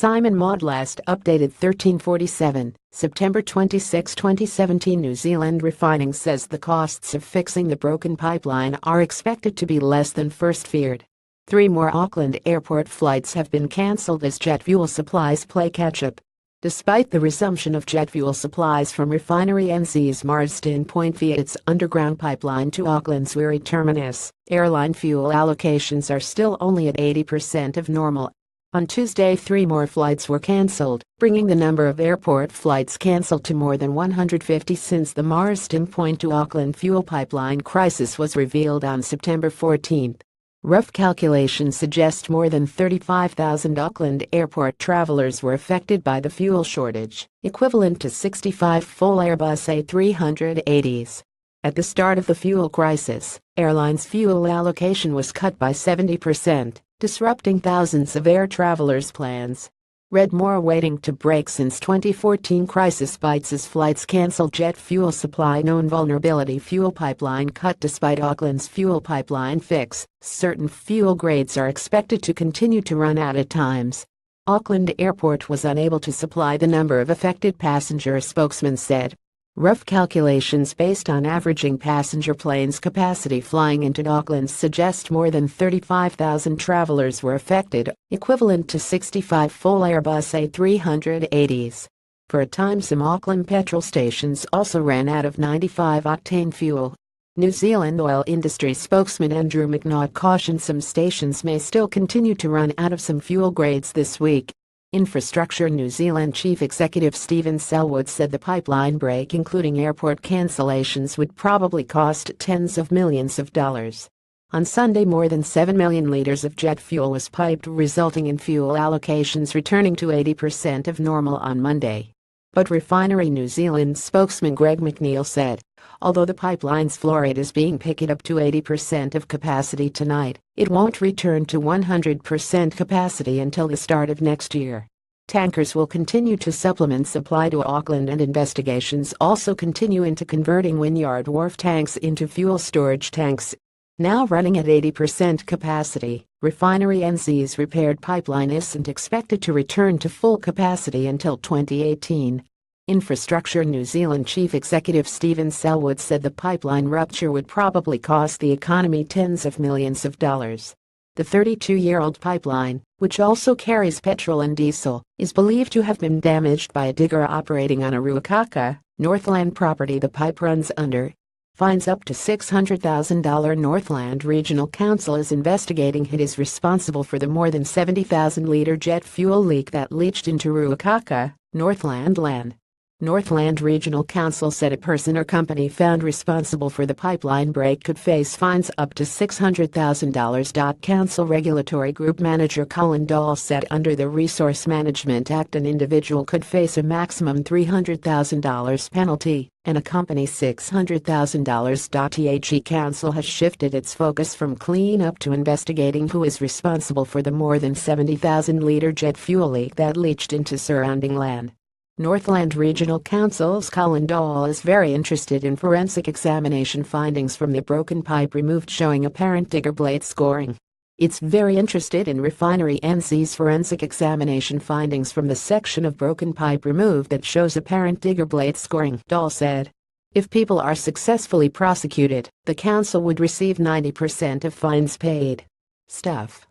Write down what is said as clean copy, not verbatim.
Simon MAUDE Last updated 1347, September 26, 2017. New Zealand Refining says the costs of fixing the broken pipeline are expected to be less than first feared. 3 more Auckland airport flights have been cancelled as jet fuel supplies play catch-up. Despite the resumption of jet fuel supplies from Refinery NZ's Marsden Point via its underground pipeline to Auckland's Wiri terminus, airline fuel allocations are still only at 80% of normal. On Tuesday, 3 more flights were cancelled, bringing the number of airport flights cancelled to more than 150 since the Marsden Point to Auckland fuel pipeline crisis was revealed on September 14. Rough calculations suggest more than 35,000 Auckland airport travelers were affected by the fuel shortage, equivalent to 65 full Airbus A380s. At the start of the fuel crisis, airlines' fuel allocation was cut by 70%, disrupting thousands of air travelers' plans. Read more. Waiting to break since 2014 crisis bites as flights cancel. Jet fuel supply known vulnerability. Fuel pipeline cut. Despite Auckland's fuel pipeline fix, certain fuel grades are expected to continue to run out at times. Auckland Airport was unable to supply the number of affected passengers, a spokesman said. Rough calculations based on averaging passenger planes capacity flying into Auckland suggest more than 35,000 travelers were affected, equivalent to 65 full Airbus A380s. For a time, some Auckland petrol stations also ran out of 95-octane fuel. New Zealand oil industry spokesman Andrew McNaught cautioned some stations may still continue to run out of some fuel grades this week. Infrastructure New Zealand Chief Executive Stephen Selwood said the pipeline break, including airport cancellations, would probably cost tens of millions of dollars. On Sunday, more than 7 million liters of jet fuel was piped, resulting in fuel allocations returning to 80% of normal on Monday. But Refinery New Zealand spokesman Greg McNeil said, although the pipeline's flow rate is being picked up to 80% of capacity tonight, it won't return to 100% capacity until the start of next year. Tankers will continue to supplement supply to Auckland, and investigations also continue into converting Wynyard Wharf tanks into fuel storage tanks. Now running at 80% capacity, Refinery NZ's repaired pipeline isn't expected to return to full capacity until 2018. Infrastructure New Zealand Chief Executive Stephen Selwood said the pipeline rupture would probably cost the economy tens of millions of dollars. The 32-year-old pipeline, which also carries petrol and diesel, is believed to have been damaged by a digger operating on a Ruakaka, Northland property the pipe runs under. Fines up to $600,000. Northland Regional Council is investigating who is responsible for the more than 70,000-liter jet fuel leak that leached into Ruakaka, Northland land. Northland Regional Council said a person or company found responsible for the pipeline break could face fines up to $600,000. Council Regulatory Group Manager Colin Dahl said under the Resource Management Act an individual could face a maximum $300,000 penalty and a company $600,000. The Council has shifted its focus from clean-up to investigating who is responsible for the more than 70,000-liter jet fuel leak that leached into surrounding land. Northland Regional Council's Colin Dahl is very interested in forensic examination findings from the broken pipe removed showing apparent digger blade scoring. It's very interested in Refinery NZ's forensic examination findings from the section of broken pipe removed that shows apparent digger blade scoring, Dahl said. If people are successfully prosecuted, the council would receive 90% of fines paid. Stuff.